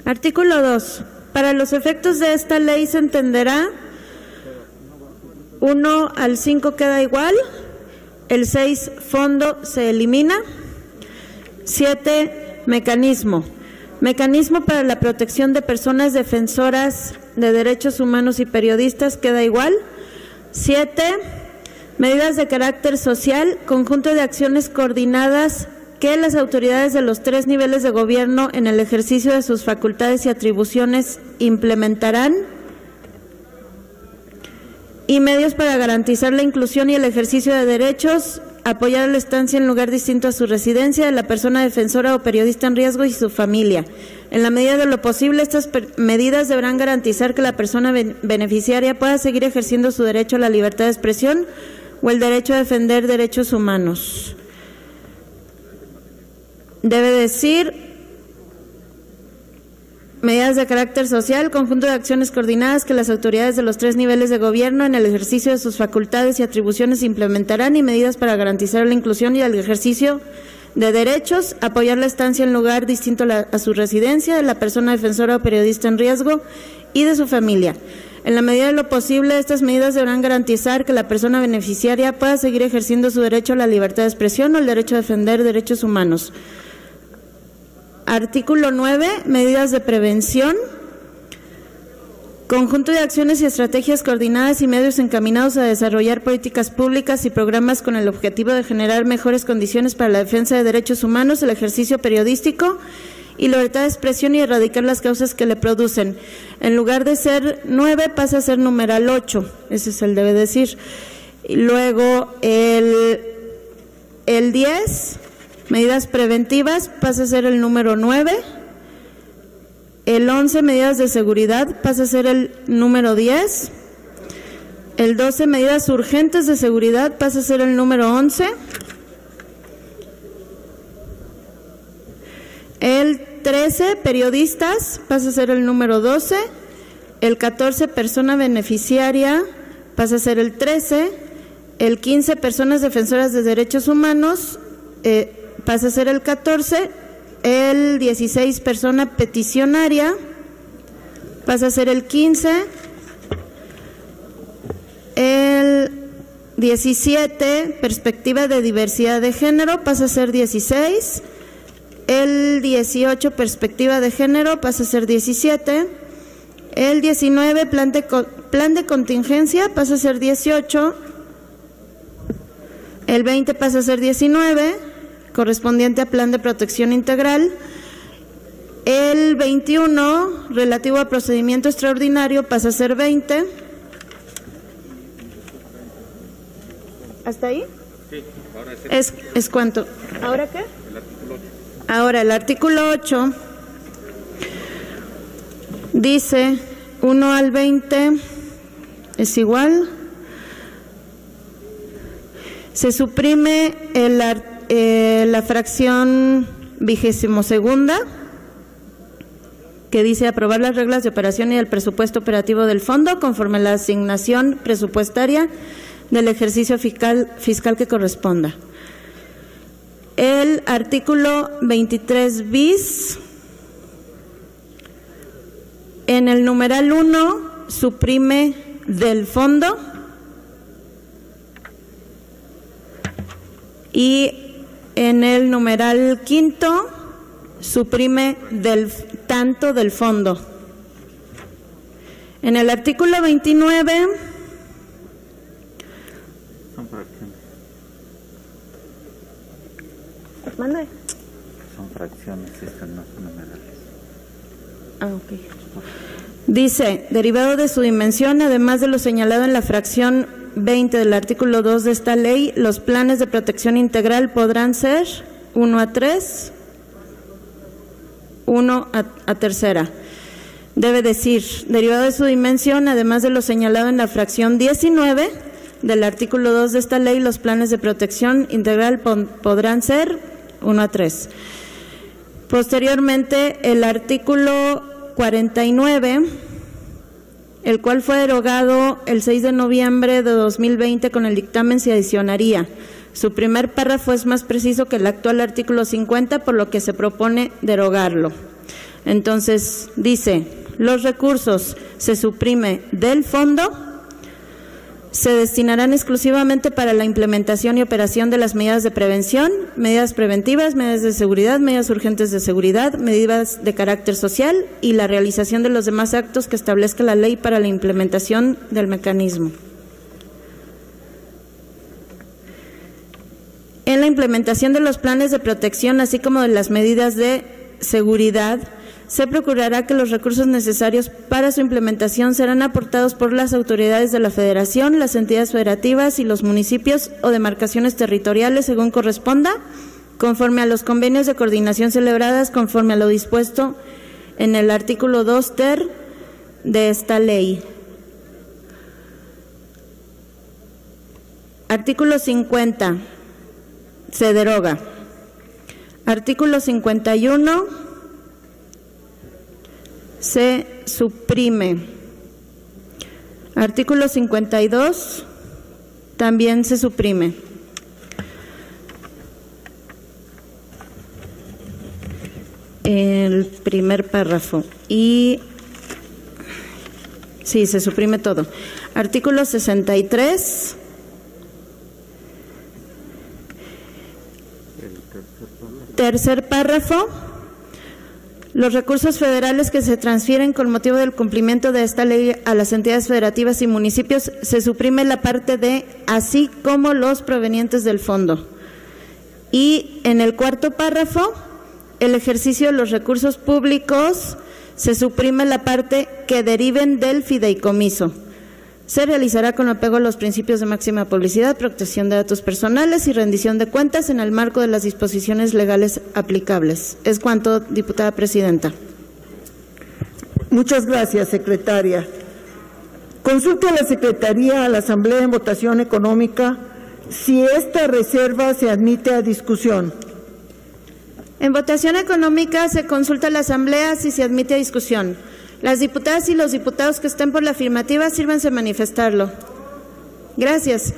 Artículo 2. Para los efectos de esta ley se entenderá 1 al 5 queda igual, el 6 fondo se elimina, 7 mecanismo. Mecanismo para la protección de personas defensoras de derechos humanos y periodistas queda igual. 7. Medidas de carácter social, conjunto de acciones coordinadas que las autoridades de los 3 niveles de gobierno en el ejercicio de sus facultades y atribuciones implementarán. Y medios para garantizar la inclusión y el ejercicio de derechos, apoyar la estancia en lugar distinto a su residencia de la persona defensora o periodista en riesgo y su familia. En la medida de lo posible, estas medidas deberán garantizar que la persona beneficiaria pueda seguir ejerciendo su derecho a la libertad de expresión o el derecho a defender derechos humanos. Debe decir medidas de carácter social, conjunto de acciones coordinadas que las autoridades de los 3 niveles de gobierno en el ejercicio de sus facultades y atribuciones implementarán y medidas para garantizar la inclusión y el ejercicio de derechos, apoyar la estancia en lugar distinto a su residencia de la persona defensora o periodista en riesgo y de su familia. En la medida de lo posible, estas medidas deberán garantizar que la persona beneficiaria pueda seguir ejerciendo su derecho a la libertad de expresión o el derecho a defender derechos humanos. Artículo 9. Medidas de prevención. Conjunto de acciones y estrategias coordinadas y medios encaminados a desarrollar políticas públicas y programas con el objetivo de generar mejores condiciones para la defensa de derechos humanos, el ejercicio periodístico y libertad de expresión y erradicar las causas que le producen. En lugar de ser 9 pasa a ser numeral 8. Ese es el debe decir. Y luego el 10. Medidas preventivas pasa a ser el número 9, el 11, medidas de seguridad, pasa a ser el número 10, el 12, medidas urgentes de seguridad, pasa a ser el número 11, el 13, periodistas, pasa a ser el número 12, el 14, persona beneficiaria, pasa a ser el 13, el 15, personas defensoras de derechos humanos, pasa a ser el 14, el 16, persona peticionaria, pasa a ser el 15, el 17, perspectiva de diversidad de género, pasa a ser 16, el 18, perspectiva de género, pasa a ser 17, el 19, plan de contingencia, pasa a ser 18, el 20 pasa a ser 19, correspondiente a plan de protección integral. El 21, relativo a procedimiento extraordinario, pasa a ser 20. ¿Hasta ahí? Sí, ahora ¿Es cuánto? ¿Ahora qué? El artículo 8. Ahora, el artículo 8 dice 1 al 20 es igual. Se suprime la fracción 22ª, que dice aprobar las reglas de operación y el presupuesto operativo del fondo conforme a la asignación presupuestaria del ejercicio fiscal que corresponda. El artículo 23 bis, en el numeral 1, suprime del fondo y en el numeral 5 suprime tanto del fondo. En el artículo 29 Son fracciones. ¿Mande? Son fracciones, estas no son numerales. Ok. Dice, derivado de su dimensión, además de lo señalado en la fracción 20 del artículo 2 de esta ley, los planes de protección integral podrán ser 1 a 3, 1 a tercera. Debe decir, derivado de su dimensión, además de lo señalado en la fracción 19 del artículo 2 de esta ley, los planes de protección integral podrán ser 1 a 3. Posteriormente, el artículo 49, el cual fue derogado el 6 de noviembre de 2020 con el dictamen, se adicionaría. Su primer párrafo es más preciso que el actual artículo 50, por lo que se propone derogarlo. Entonces, dice, los recursos se suprime del fondo, se destinarán exclusivamente para la implementación y operación de las medidas de prevención, medidas preventivas, medidas de seguridad, medidas urgentes de seguridad, medidas de carácter social y la realización de los demás actos que establezca la ley para la implementación del mecanismo. En la implementación de los planes de protección, así como de las medidas de seguridad, se procurará que los recursos necesarios para su implementación serán aportados por las autoridades de la Federación, las entidades federativas y los municipios o demarcaciones territoriales según corresponda, conforme a los convenios de coordinación celebradas, conforme a lo dispuesto en el artículo 2 ter de esta ley. Artículo 50. Se deroga. Artículo 51. Se suprime. Artículo 52. También se suprime. El primer párrafo. Y sí, se suprime todo. Artículo 63. Tercer párrafo. Los recursos federales que se transfieren con motivo del cumplimiento de esta ley a las entidades federativas y municipios, se suprime la parte de así como los provenientes del fondo. Y en el cuarto párrafo, el ejercicio de los recursos públicos, se suprime la parte que deriven del fideicomiso. Se realizará con apego a los principios de máxima publicidad, protección de datos personales y rendición de cuentas en el marco de las disposiciones legales aplicables. Es cuanto, diputada presidenta. Muchas gracias, secretaria. Consulte a la Secretaría, a la Asamblea en votación económica, si esta reserva se admite a discusión. En votación económica se consulta a la Asamblea si se admite a discusión. Las diputadas y los diputados que estén por la afirmativa, sírvanse a manifestarlo. Gracias.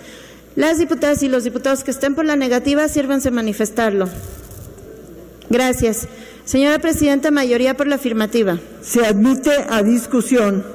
Las diputadas y los diputados que estén por la negativa, sírvanse a manifestarlo. Gracias. Señora presidenta, mayoría por la afirmativa. Se admite a discusión.